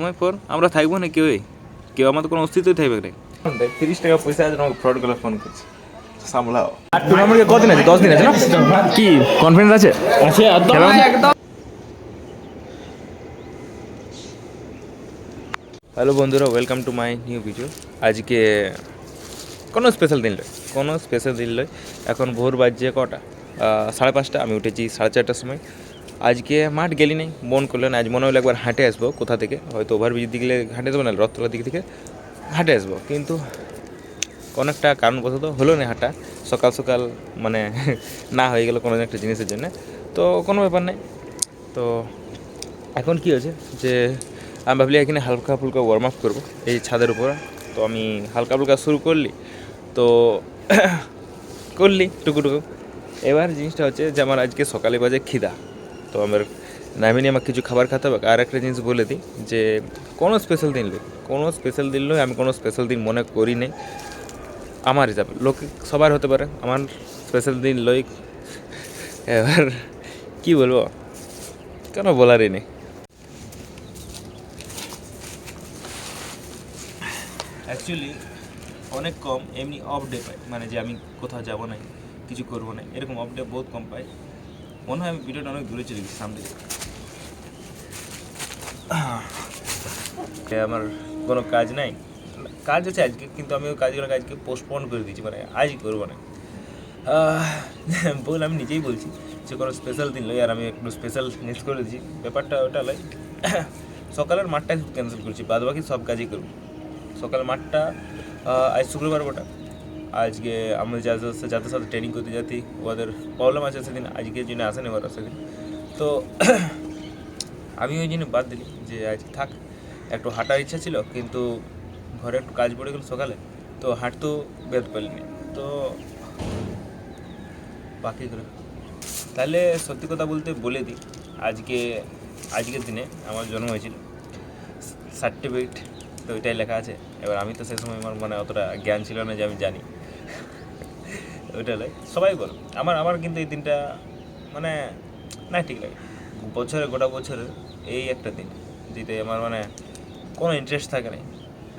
সময় পর আমরা থাকবো না কেউ আমাদের কোনো অস্তিত্বই থাকবে না। 30 টাকা পয়সা আছে, আমাকে ফ্রড করে ফোন করছে, সামলাও। আর টুর্নামেন্টে কদিন আছে? 10 দিন আছে না? কি কনফিডেন্স আছে? হ্যালো বন্ধুরা, welcome to my new video. আজকে কোনো স্পেশাল দিন নয়। এখন ভোর বাজছে কটা? 5:30। আমি উঠেছি 4:30টার সময়। আজকে মাঠ গেলি নেই, মন করলো না। আজ মনে হলো একবার হাঁটে আসবো কোথা থেকে, হয়তো ওভারব্রিজের দিকে হাঁটে দেবো, না রথতলার দিক থেকে হাঁটে আসবো, কিন্তু কোনো একটা কারণবশত হলো না হাঁটা। সকাল মানে না হয়ে গেলো কোনো একটা জিনিসের জন্য, তো কোনো ব্যাপার নেই। তো এখন কী হয়েছে যে আমি ভাবলি এখানে হালকা ফুলকা ওয়ার্ম আপ করবো এই ছাদের উপরে। তো আমি হালকা ফুলকা শুরু তো করলি টুকু। এবার জিনিসটা হচ্ছে যে আমার আজকে সকালে বাজে খিদা, তো আমার নামিনি আমাকে কিছু খাবার খেতে হবে। আর একটা জিনিস বলে দিই যে কোনো স্পেশাল দিন নয়, আমি কোনো স্পেশাল দিন মনে করি নেই আমার হিসাবে। লোক সবার হতে পারে, আমার স্পেশাল দিন লই। এবার কী বলবো, কেন বলারই নেই। অ্যাকচুয়ালি অনেক কম এমনি অফ ডে পাই, মানে যে আমি কোথাও যাবো না, কিছু করবো না, এরকম অফ ডে বহুত কম পাই। মনে হয় আমি ভিডিওটা অনেক দূরে চলে গেছি সামনে। আমার কোনো কাজ নাই, কাজ আছে আজকে, কিন্তু আমি ওই কাজকে পোস্টপোন করে দিয়েছি, মানে আজই করবো না। বল আমি নিজেই বলছি যে কোনো স্পেশাল দিন লই, আর আমি একটু স্পেশাল মিস করে দিয়েছি। ব্যাপারটা ওটা লয়, সকালের মাঠটা ক্যান্সেল করছি, বাদ বাকি সব কাজই করবো। সকালের মাঠটা আজ শুক্রবার ওটা, আজকে আমি যাদের সাথে ট্রেনিং করতে যাচ্ছি ওদের প্রবলেম আছে সেদিন, আজকের জন্য আসেনি ওরা সেদিন। তো আমি ওই জন্য বাদ দিলি যে আজকে থাক। একটু হাঁটার ইচ্ছা ছিল, কিন্তু ঘরে একটু কাজ পড়ে গেল সকালে, তো হাঁটতেও বের পারিনি। তো বাকি করে তাহলে সত্যি কথা বলতে বলে দিই, আজকের দিনে আমার জন্ম হয়েছিল, সার্টিফিকেট তো ওইটাই লেখা আছে। এবার আমি তো সেই সময় আমার মানে অতটা জ্ঞান ছিল না যে আমি জানি ওইটা লাগে। সবাই বলো আমার কিন্তু এই দিনটা মানে না ঠিক লাগে। গোটা বছরের এই একটা দিন যেতে আমার মানে কোনো ইন্টারেস্ট থাকে না।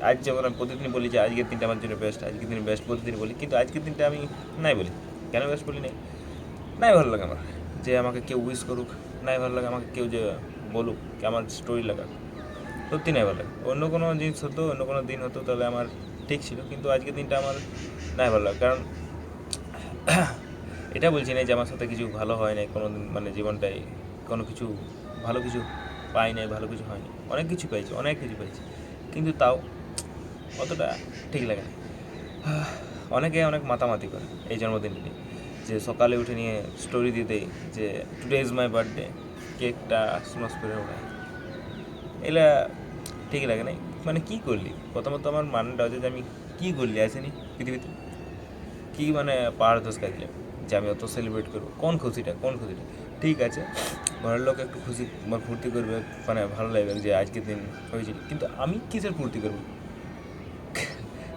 আজ যেমন আমি প্রতিদিন বলি যে আজকের দিনটা আমার জন্য বেস্ট, আজকের দিন বেস্ট প্রতিদিন বলি, কিন্তু আজকের দিনটা আমি নাই বলি। কেন বেস্ট বলি নাই ভালো লাগে আমার যে আমাকে কেউ উইশ করুক, নাই ভালো লাগে আমাকে কেউ যে বলুক আমার স্টোরি লাগাক, সত্যি নাই ভালো লাগে। অন্য কোনো জিনিস হতো, অন্য কোনো দিন হতো তাহলে আমার ঠিক ছিল, কিন্তু আজকের দিনটা আমার নাই ভালো লাগে। কারণ এটা বলছি না যে আমার সাথে কিছু ভালো হয় নাই কোনো দিন, মানে জীবনটাই কোনো কিছু ভালো কিছু পাই নাই, ভালো কিছু হয়নি, অনেক কিছু পাইছি, কিন্তু তাও অতটা ঠিক লাগে না। অনেকে অনেক মাতামাতি করে এই জন্মদিন নিয়ে, যে সকালে উঠে নিয়ে স্টোরি দিয়ে দেয় যে টুডে ইজ মাই বার্থডে, কেকটা স্মস করে ওড়ায়। এগুলা ঠিক লাগে নাই। মানে কী করলি, প্রথমত আমার মানেটা হচ্ছে যে আমি কী করলি আসেনি পৃথিবীতে, কী মানে পাহাড় দোষ কাজলে যে আমি অত সেলিব্রেট করবো, কোন খুশিটা। ঠিক আছে, ঘরের লোক একটু খুশি বা ফুর্তি করবে, মানে ভালো লাগবে যে আজকের দিন হয়েছিল, কিন্তু আমি কিসের ফুর্তি করবো?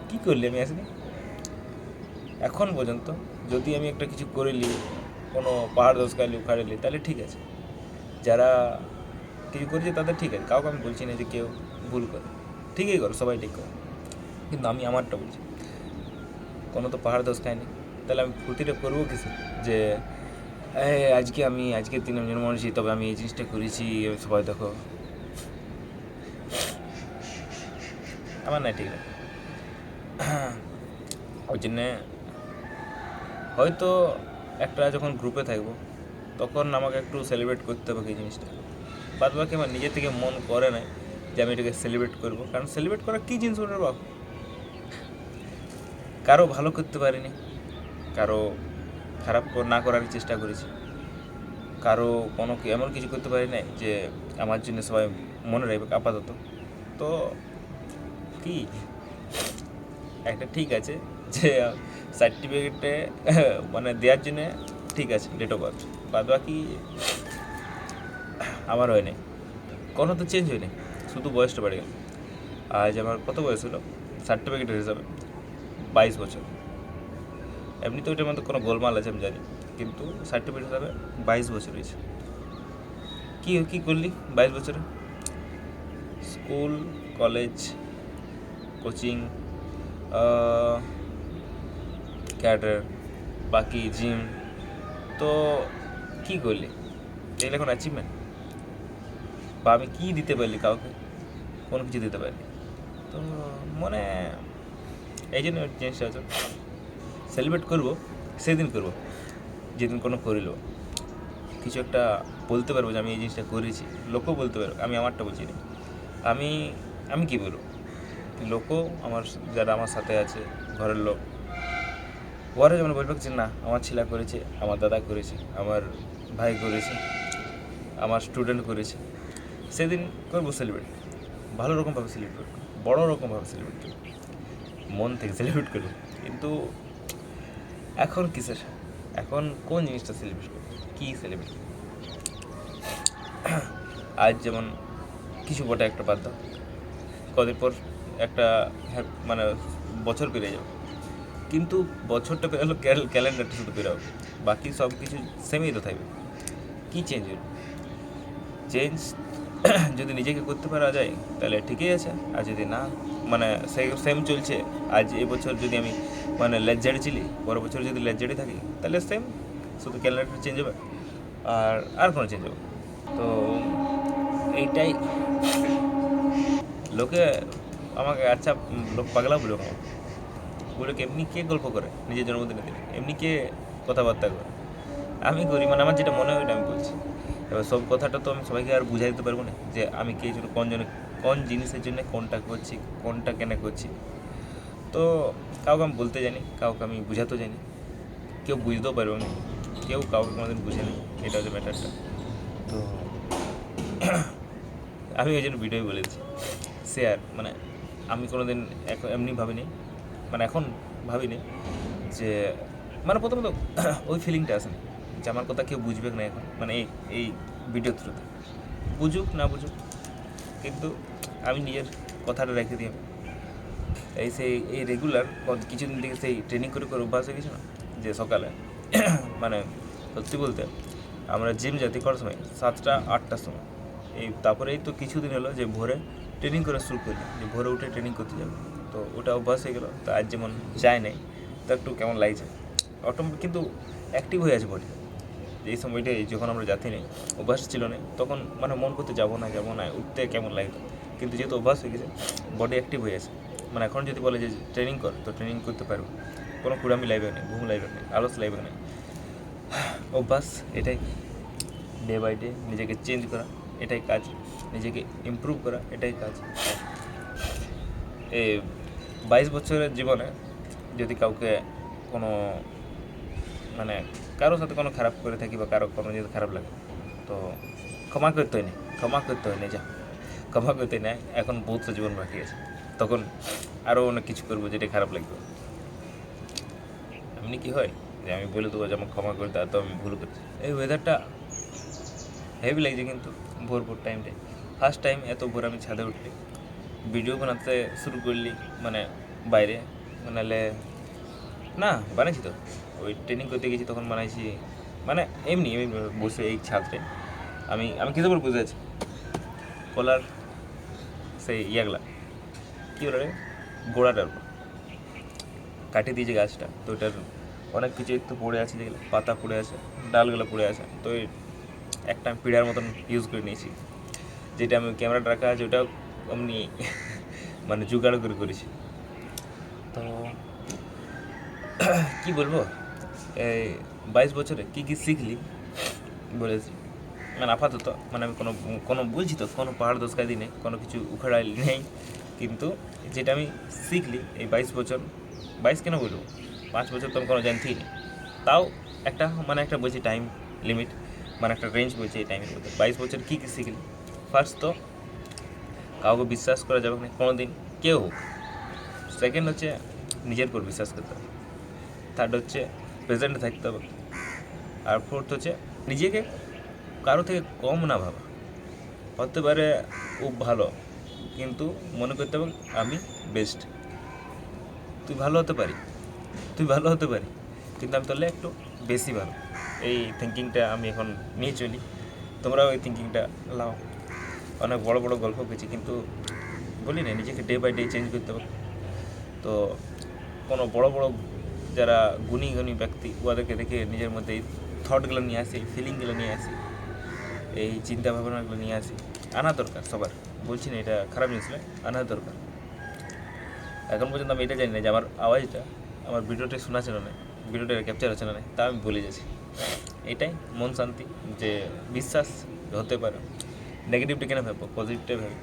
কী করলি আমি আসেনি এখন পর্যন্ত? যদি আমি একটা কিছু করিলি, কোনো পাহাড় দোষ খাইলি উখাড়িলি, তাহলে ঠিক আছে। যারা কিছু করেছে তাদের ঠিক আছে, কাউকে আমি বলছি না যে কেউ ভুল করে, ঠিকই করো, সবাই ঠিক করে, কিন্তু আমি আমারটা বলছি। কোনো তো পাহাড় দোষ খাইনি, তাহলে আমি ফুর্তিটা করবো কিছু যে আজকের দিনে জন্ম নিয়েছি, তবে আমি এই জিনিসটা করেছি, সবাই দেখো। আমার না ঠিক আছে। ওই জন্যে হয়তো একটা যখন গ্রুপে থাকবো তখন আমাকে একটু সেলিব্রেট করতে হবে এই জিনিসটা। বাদ বাকি আমার নিজের থেকে মন করে না যে আমি এটাকে সেলিব্রেট করবো, কারণ সেলিব্রেট করা কী জিনিস ওটার বাপ। কারো ভালো করতে পারিনি, কারো খারাপ না করার চেষ্টা করেছি, কারো কোনো এমন কিছু করতে পারি না যে আমার জন্য সবাই মনে রাখবে আপাতত। তো কি একটা ঠিক আছে যে সার্টিফিকেটে মানে দেওয়ার জন্যে ঠিক আছে ডেট অফ বার্থ, বাদ বাকি আমার হয় নাই, কোনো তো চেঞ্জ হয়নি, শুধু বয়সটা বেড়ে গেল। আজ আমার কত বয়স হলো সার্টিফিকেটের হিসাবে? 22 বছর। এমনি তো ওইটার মধ্যে কোনো গোলমাল আছে আমি জানি, কিন্তু সার্টিফিকেট হিসাবে 22 বছর হয়েছে। কী করলি 22 বছরে? স্কুল, কলেজ, কোচিং, ক্যাডার, বাকি জিম, তো কী করলি এগুলো এখন অ্যাচিভমেন্ট? বা আমি কী দিতে পারলি কাউকে? কোনো কিছু দিতে পারলি? তো মনে এই জন্য জিনিসটা হচ্ছে সেলিব্রেট করবো সেদিন করবো যেদিন কোনো করিল, কিছু একটা বলতে পারবো যে আমি এই জিনিসটা করেছি, লোকও বলতে পারবো। আমি আমারটা বলছি না, আমি আমি কী বলবো, লোকও আমার যারা আমার সাথে আছে ঘরের লোক, ওরা যেমন বলবে যে না আমার ছেলে করেছে, আমার দাদা করেছে, আমার ভাই করেছে, আমার স্টুডেন্ট করেছে, সেদিন করবো সেলিব্রেট, ভালো রকমভাবে সেলিব্রেট করবো, বড়ো রকমভাবে সেলিব্রেট করবো, মন থেকে সেলিব্রেট করবো। কিন্তু এখন কিসের, এখন কোন জিনিসটা সেলিব্রেট করবো, কী সেলিব্রেট? আজ যেমন কিছু বটে একটা বাদ দাও, কদিন পর একটা মানে বছর পেরিয়ে যাবে, কিন্তু বছরটা পেরোলো, ক্যালেন্ডারটা শুধু পেরোবে, বাকি সব কিছু সেমই তো থাকবে। কী চেঞ্জ হলো? চেঞ্জ যদি নিজেকে করতে পারা যায় তাহলে ঠিকই আছে, আর যদি না মানে সেম চলছে, আজ এবছর যদি আমি মানে লেজ্জাড়ি ছিলি, পরের বছর যদি লেজ্জাড়ি থাকি, তাহলে সেম, শুধু ক্যালেন্ডারটা চেঞ্জ হবে, আর কোনো চেঞ্জ হবে। তো এইটাই লোকে আমাকে আচ্ছা লোক পাগলা বলে বলে কি এমনি কে গল্প করে নিজের জন্মদিনের দিনে, এমনি কে কথাবার্তা করে? আমি করি, মানে আমার যেটা মনে হয় ওইটা আমি বলছি। এবার সব কথাটা তো আমি সবাইকে আর বুঝাই দিতে পারবো না যে আমি কে জন্য কোন জিনিসের জন্য কোনটা করছি, কোনটা কেন করছি। তো কাউকে আমি বলতে জানি, কাউকে আমি বুঝাতেও জানি, কেউ বুঝতেও পারবে না, কেউ কাউকে কোনোদিন বুঝে নেই, এটা হচ্ছে ম্যাটারটা। তো আমি ওই জন্য ভিডিওই বলেছি শেয়ার, মানে আমি কোনো দিন এমনি ভাবিনি, মানে এখন ভাবিনি যে মানে প্রথমত ওই ফিলিংটা আসেনি যে আমার কথা কেউ বুঝবে না এখন, মানে এই ভিডিও থ্রুতে, বুঝুক না বুঝুক, কিন্তু আমি নিজের কথাটা রেখে দিই। এই রেগুলার কিছুদিন থেকে সেই ট্রেনিং করে করে অভ্যাস হয়ে গেছে না, যে সকালে মানে সত্যি বলতে আমরা জিম যাতে করার সময় 7টা-8টার সময়, তারপরে এই তো কিছুদিন হলো যে ভোরে ট্রেনিং করা শুরু করলাম, যে ভোরে উঠে ট্রেনিং করতে যাবো, তো ওটা অভ্যাস হয়ে গেলো। তো আজ যেমন যায় নাই, তো একটু কেমন লাগছে, কিন্তু অ্যাক্টিভ হয়ে আছে বডি। এই সময়টাই যখন আমরা যাতে নেই, অভ্যাস ছিল না, তখন মানে মন করতে যাবো না উঠতে কেমন লাগতো, কিন্তু যেহেতু অভ্যাস হয়ে গেছে বডি অ্যাক্টিভ হয়ে আছে। মানে এখন যদি বলে যে ট্রেনিং কর, তো ট্রেনিং করতে পারবো, কোনো কুড়ামি লাগবে না, ঘুম লাগবে না, আলস লাগবে না, অভ্যাস। এটাই ডে বাই ডে নিজেকে চেঞ্জ করা, এটাই কাজ, নিজেকে ইমপ্রুভ করা, এটাই কাজ। এই 22 বছরের জীবনে যদি কাউকে কোনো মানে কারোর সাথে কোনো খারাপ করে থাকি বা কারো কোনো যদি খারাপ লাগে, তো ক্ষমা করতে হয় না, যা ক্ষমা করতে নেই, এখন বহুত জীবন বাকি আছে, তখন আরও অনেক কিছু করবো যেটা খারাপ লাগবে। এমনি কি হয় যে আমি বলে দেবো যে আমার ক্ষমা করতে, আর তো আমি ভুল করছি। এই ওয়েদারটা হেভি লাগছে, কিন্তু ভোর টাইমটায় ফার্স্ট টাইম এত ভোর আমি ছাদে উঠলি, ভিডিও বানাতে শুরু করলি, মানে বাইরে বানালে না, বানাইছি তো, ওই ট্রেনিং করতে গেছি তখন বানাইছি, মানে এমনি বসে এই ছাদটায় আমি কী করে বুঝে আছি, কলার সেই ইয়াগুলা কী বলে গোড়াটার উপর কাটিয়ে দিয়েছে গাছটা, তো ওটার অনেক কিছু একটু পড়ে আছে, যেগুলো পাতা পড়ে আছে, ডালগুলো পড়ে আছে, তো একটা আমি পিড়ার মতন ইউজ করে নিয়েছি, যেটা আমি ক্যামেরাটা রাখা আছে ওটাও এমনি মানে জোগাড় করে করেছি। তো কী বলবো, এই 22 বছরে কী শিখলি বলেছি, মানে আপাতত মানে আমি কোনো বলছি তো, কোনো পাহাড় দোসকাই দিই নেই, কোনো কিছু উখাড়াই নেই, কিন্তু যেটা আমি শিখলি এই 22 বছর, 22 কেন বলবো, 5 বছর তো আমি কোনো জানতেই নেই, তাও একটা বলছি টাইম লিমিট, মানে একটা রেঞ্জ বলছি এই টাইমের মধ্যে 22 বছর কী শিখলি। ফার্স্ট তো কাউকে বিশ্বাস করা যাবে না কোনো দিন, কেউ হোক। সেকেন্ড হচ্ছে নিজের উপর বিশ্বাস করতে হবে। থার্ড হচ্ছে প্রেজেন্টে থাকতে হবে। আর ফোর্থ হচ্ছে নিজেকে কারো থেকে কম না ভাবা। হতে পারে ও ভালো, কিন্তু মনে করতে হবে আমি বেস্ট, তুই ভালো হতে পারি, কিন্তু আমি তাহলে একটু বেশি ভালো। এই থিঙ্কিংটা আমি এখন নিয়ে চলি, তোমরাও এই থিঙ্কিংটা লাও। অনেক বড় বড় গল্প পেয়েছি, কিন্তু বলি না নিজেকে ডে বাই ডে চেঞ্জ করতে হবে। তো কোনো বড় বড় যারা গুণী গুণী ব্যক্তি ওদেরকে দেখে নিজের মধ্যে এই থটগুলো নিয়ে আসি, ফিলিংগুলো নিয়ে আসি, এই চিন্তা ভাবনাগুলো নিয়ে আসি, আনা দরকার সবার। বলছি না এটা খারাপ জিনিস নয়, আনা দরকার। এখন পর্যন্ত আমি এটা জানি না যে আমার আওয়াজটা আমার ভিডিওটা শোনাচ্ছে না, ভিডিওটা ক্যাপচার হচ্ছে না, তা আমি বলে যাচ্ছি। এটাই মন শান্তি, যে বিশ্বাস হতে পারে। নেগেটিভটা কেন ভাববো, পজিটিভটাই ভাবি।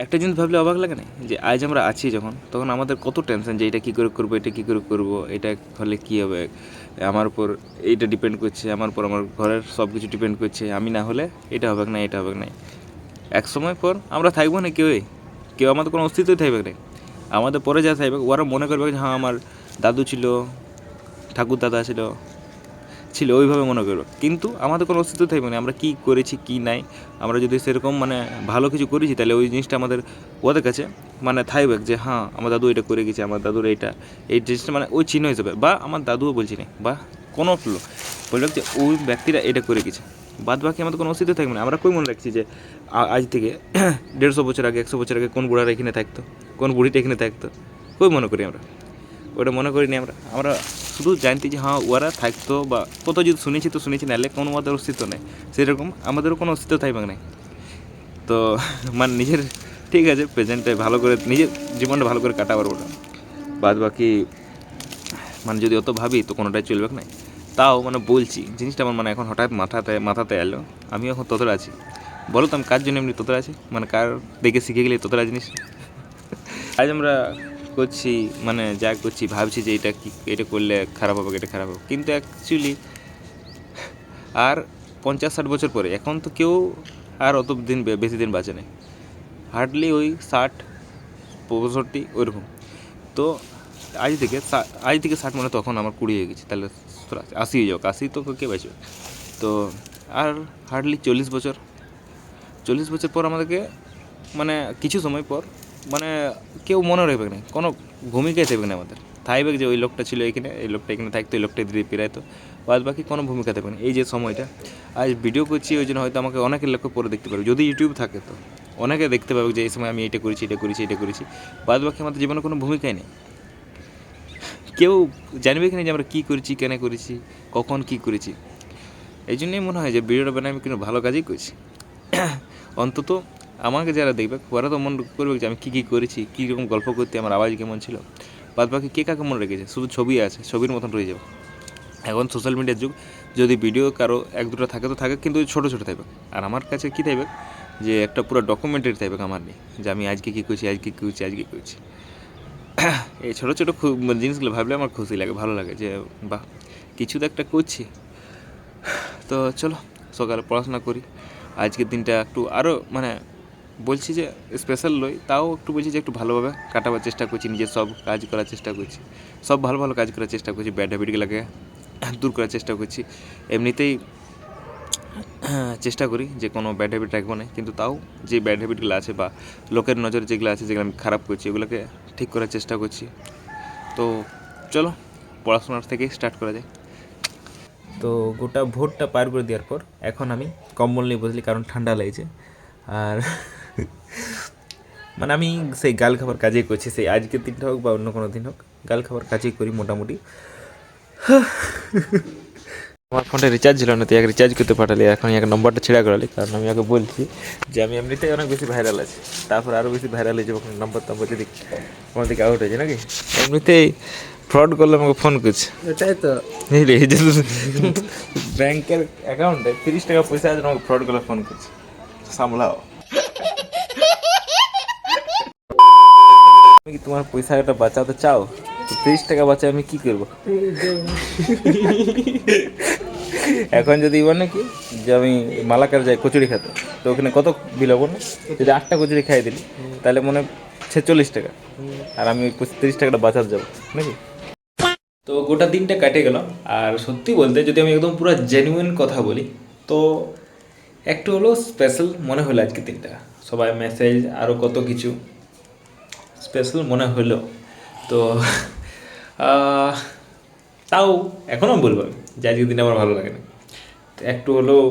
একটা জিনিস ভাবলে অবাক লাগে না, যে আজ আমরা আছি যখন, তখন আমাদের কত টেনশন যে এটা কী করে করবো, এটা কী করে করবো, এটা হলে কী হবে, আমার উপর এইটা ডিপেন্ড করছে, আমার উপর আমার ঘরের সব কিছু ডিপেন্ড করছে, আমি না হলে এটা হবে না, এটা হবে না। এক সময় পর আমরা থাকবো না, কেউ আমাদের কোনো অস্তিত্বই থাকবে না। আমাদের পরে যা থাকবে ওরা মনে করবে যে হ্যাঁ আমার দাদু ছিল, ঠাকুর দাদা ছিল ওইভাবে মনে করবে, কিন্তু আমাদের কোনো অস্তিত্ব থাকবে না। আমরা কী করেছি কী নাই, আমরা যদি সেরকম মানে ভালো কিছু করেছি, তাহলে ওই জিনিসটা আমাদের ওদের কাছে মানে থাকবে যে হ্যাঁ আমার দাদু এটা করে গেছে, আমার দাদুর এই জিনিসটা মানে ওই চিহ্ন হিসেবে, বা আমার দাদুও বলছি না, বা কোনো লোক বলবে যে ওই ব্যক্তিরা এটা করে গেছে। বাদ বাকি আমাদের কোনো অস্তিত্ব থাকবে না। আমরা কই মনে রাখছি যে আজ থেকে 150 বছর আগে, 100 বছর আগে কোন বুড়ারা এখানে থাকতো, কোন বুড়িটা এখানে থাকতো, কই মনে করি আমরা? ওটা মনে করিনি আমরা শুধু জানতে যে হ্যাঁ ওরা থাকতো, বা কত যদি শুনেছি তো শুনেছি, নাহলে কোনো আমাদের অস্তিত্ব নেই। সেরকম আমাদেরও কোনো অস্তিত্ব থাকবে না। তো মানে নিজের ঠিক আছে প্রেজেন্টে ভালো করে নিজের জীবনটা ভালো করে কাটাবার ওটা, বাদ বাকি মানে যদি অত ভাবি তো কোনোটাই চলবে না। তাও মানে বলছি জিনিসটা আমার মানে এখন হঠাৎ মাথাতে এলো, আমি এখন ততটা আছি। বলো তো আমি কার জন্য এমনি ততটা আছি, মানে কার দেখে শিখে গেলে ততটা জিনিস। আজ আমরা করছি মানে যা করছি ভাবছি যে এটা করলে খারাপ হবে, এটা খারাপ হবে, কিন্তু অ্যাকচুয়ালি আর 50-60 বছর পরে, এখন তো কেউ আর অত দিন বেশি দিন বাঁচে না, হার্ডলি ওই 60-65 ওইরকম। তো আজ থেকে 60 মানে তখন আমার 20 হয়ে গেছে, তাহলে 80 হয়ে যাক, 80 তো কে বাঁচবে। তো আর হার্ডলি 40 বছর পর আমাদেরকে মানে কিছু সময় পর মানে কেউ মনে রাখবে না, কোনো ভূমিকাই থাকবে না আমাদের। থাকবে যে ওই লোকটা ছিল এখানে, এই লোকটা এখানে থাকতো, এই লোকটা দিদি পেরাইতো, বাদ বাকি কোনো ভূমিকা থাকবে না। এই যে সময়টা আজ ভিডিও করছি, ওই জন্য হয়তো আমাকে অনেকের লোক পরে দেখতে পারবে, যদি ইউটিউব থাকে তো অনেকে দেখতে পাবে যে এই সময় আমি এটা করেছি, বাদ বাকি আমাদের জীবনে কোনো ভূমিকাই নেই। কেউ জানবে কিনা যে আমরা কী করেছি, কেন করেছি, কখন কী করেছি। এই জন্যই মনে হয় যে ভিডিওটা বানায় আমি কিন্তু ভালো কাজই করছি। অন্তত আমাকে যারা দেখবে ওরা তো মনে করবে যে আমি কী করেছি, কীরকম গল্প করতে, আমার আওয়াজ কেমন ছিল, বাদ বাকি কে কাকে মনে রেখেছে, শুধু ছবি আছে, ছবির মতন রয়ে যাবে। এখন সোশ্যাল মিডিয়ার যুগ, যদি ভিডিও কারো 1-2টা থাকে তো থাকে, কিন্তু ছোটো থাকবে। আর আমার কাছে কী থাকবে, যে একটা পুরো ডকুমেন্টারি থাকবে আমার নিয়ে, যে আমি আজকে কী করছি, আজকে করছি। এই ছোটো জিনিসগুলো ভাবলে আমার খুশি লাগে, ভালো লাগে, যে বাহ কিছু তো একটা করছি। তো চলো সকালে পড়াশোনা করি, আজকের দিনটা একটু আরও মানে বলছি যে স্পেশাল লই, তাও একটু বলছি যে একটু ভালোভাবে কাটাবার চেষ্টা করছি, নিজের সব কাজ করার চেষ্টা করছি, সব ভালো কাজ করার চেষ্টা করছি, ব্যাড হ্যাবিটগুলোকে দূর করার চেষ্টা করছি। এমনিতেই চেষ্টা করি যে কোনো ব্যাড হ্যাবিট রাখবো না, কিন্তু তাও যে ব্যাড হ্যাবিটগুলো আছে বা লোকের নজরে যেগুলো আছে, যেগুলো আমি খারাপ করছি, ওগুলোকে ঠিক করার চেষ্টা করছি। তো চলো পড়াশোনার থেকে স্টার্ট করা যায়। তো গোটা ভোরটা পার করে দেওয়ার পর এখন আমি কম্বল নিয়ে বসলি, কারণ ঠান্ডা লেগেছে। আর মানে আমি সেই গাল খাবার কাজেই করছি, সেই আজকের দিনটা হোক বা অন্য কোনো দিন হোক, গাল খাবার কাজেই করি মোটামুটি। আমার ফোনটা রিচার্জ ছিল না, তুই এক রিচার্জ করতে পাঠালি, এখন এক নম্বরটা ছেড়া করালি, কারণ আমি আগে বলছি যে আমি এমনিতেই অনেক বেশি ভাইরাল আছি, তারপর আরও বেশি ভাইরাল হয়ে যাবো নম্বর যদি আমার দিকে আউট হয়েছে নাকি। এমনিতেই ফ্রড করলে আমাকে ফোন করছে, এটাই তো বুঝলি, এই যে ব্যাংকের অ্যাকাউন্টে 30 টাকা পয়সা আছে, আমাকে ফ্রড করলে ফোন করছে, সামলাও। তুমি কি তোমার পয়সাটা বাঁচাতে চাও? তো 30 টাকা বাঁচায় আমি কি করবো? এখন যদি বলে কি যে আমি মালাকার যাই কচুরি খেতে, তো ওখানে কত বিল হবো না? যদি 8টা কচুরি খাই দিলি তাহলে মনে 46 টাকা, আর আমি 30 টাকাটা বাঁচাতে যাবো নাকি? তো গোটা দিনটা কাটে গেল। আর সত্যি বলতে যদি আমি একদম পুরো জেনুইন কথা বলি, তো একটু হলো স্পেশাল মনে হলো আজকের দিনটা। সবাই মেসেজ আরও কত কিছু স্পেশাল মনে হলো। তো তাও এখনও বলবো আমি যে আজকের দিনটা আমার ভালো লাগে না, একটু হলেও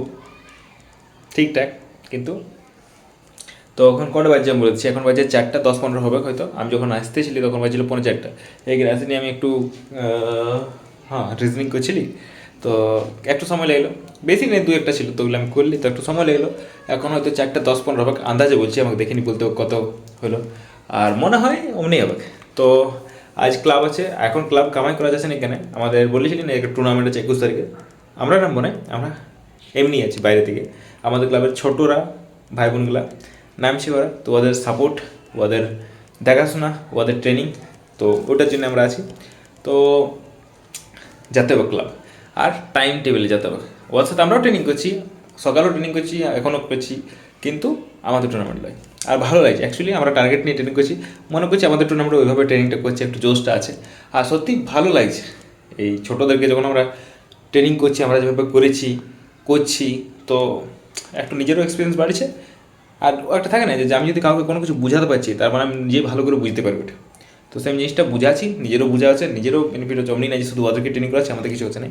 ঠিকঠাক, কিন্তু তো এখন কটা বাজছে আমি বলেছি, এখন বাজে 4:10-15 হবে হয়তো। আমি যখন আসতেছিলি তখন বাজছিল 4:45। এগিয়ে আসে নিয়ে আমি একটু রিজনিং করছিলি, তো একটু সময় লাগলো, বেশি নেই 2-1টা ছিল, তো ওগুলো আমি করলি, তো একটু সময় লাগলো। এখন হয়তো 4:10-15 হবে, আন্দাজে বলছি, আমাকে দেখিনি বলতে কত হলো, আর মনে হয় অমনি হবে। তো আজ ক্লাব আছে, এখন ক্লাব কামাই করা যাচ্ছে না এখানে, আমাদের বলেছিলি না একটা টুর্নামেন্ট আছে 21 তারিখে, আমরা নামবো না, আমরা এমনি আছি বাইরে থেকে। আমাদের ক্লাবের ছোটরা ভাই বোনগুলা নামছে ওরা, তো ওদের সাপোর্ট, ওদের দেখাশোনা, ওদের ট্রেনিং, তো ওটার জন্য আমরা আছি। তো যেতে হবে ক্লাব, আর টাইম টেবিলে যেতে হবে। ওর সাথে আমরাও ট্রেনিং করছি, সকালেও ট্রেনিং করছি, এখনও করছি, কিন্তু আমাদের টুর্নামেন্ট নয়। আর ভালো লাগছে অ্যাকচুয়ালি, আমরা টার্গেট নিয়ে ট্রেনিং করছি, মনে করছি আমাদের টুর্নামেন্টে ওইভাবে ট্রেনিংটা করছি, একটু জোশটা আছে। আর সত্যি ভালো লাগছে এই ছোটোদেরকে যখন আমরা ট্রেনিং করছি, আমরা যেভাবে করছি, তো একটু নিজেরও এক্সপিরিয়েন্স বাড়ছে। আর একটা থাকে না যে আমি যদি কাউকে কোনো কিছু বুঝাতে পারছি, তার মানে আমি নিজে ভালো করে বুঝতে পারবো এটা। তো সেই জিনিসটা বুঝাচ্ছি, নিজেরও বোঝা আছে, নিজেরও বেনিফিট হচ্ছে। অমনি না যে শুধু ওদেরকে ট্রেনিং করাচ্ছে, আমাদের কিছু হচ্ছে না,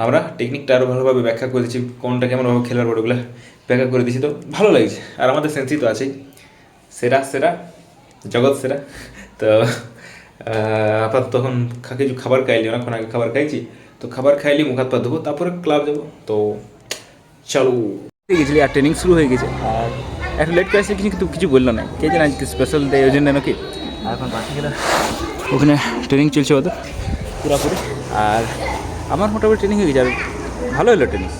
আমরা টেকনিকটা আরও ভালোভাবে ব্যাখ্যা করে দিচ্ছি, কোনটা কেমনভাবে খেলার পর ওগুলো ব্যাখ্যা করে দিচ্ছি, তো ভালো লাগছে। আর আমাদের সেন্সি তো আছেই, সেরা জগৎ সেরা। তো আপাতত তখন কিছু খাবার খাইলি, অনেকক্ষণ আগে খাবার খাইছি, তো খাবার খাইলি, মুখ হাত পা ধোবো, তারপরে ক্লাব যাবো। তো চলো, গেছিলি আর ট্রেনিং শুরু হয়ে গেছে, আর একটু লেট করে আসলে কিন্তু কিছু বললো না, কে জানে আজকে স্পেশাল ডে, ওই জন্য নাকি। আর এখন বাকি গেলে ওখানে ট্রেনিং চলছে ওদের পুরোপুরি, আর আমার মোটামুটি ট্রেনিং হয়ে গেছে, আর ভালো হলো ট্রেনিং।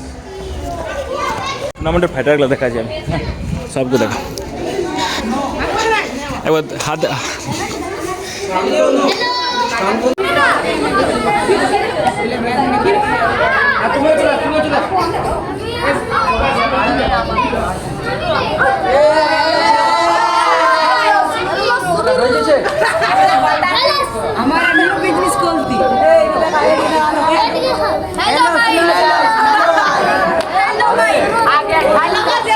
টুর্নামেন্টের ফাইটারগুলো দেখা যায়, আমি সবকে দেখা একবার হাত। আমার নিউ বিজনেস করতি। হ্যালো ভাই, হ্যালো ভাই, আগে হ্যালো কাছে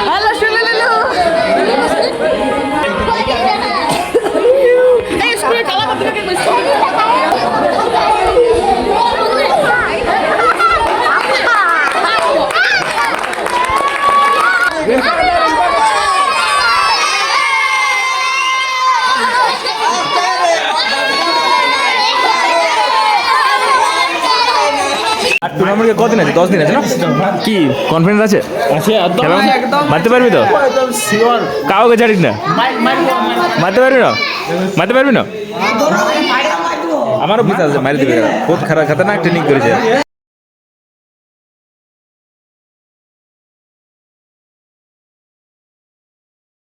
হ্যালো শুনে নিলো এই স্কুলে কালা করতে গেছে আর টুর্নামেন্টে কদিন আছে? 10 দিন আছে না? কি কনফিডেন্স আছে? মারতে পারবি তো? কাউকে ছাড়িস না, মারতে পারবি না? আমারও বিশ্বাস আছে মারি দিবে, বহুত খারাপ খাতারনাক ট্রেনিং করেছে।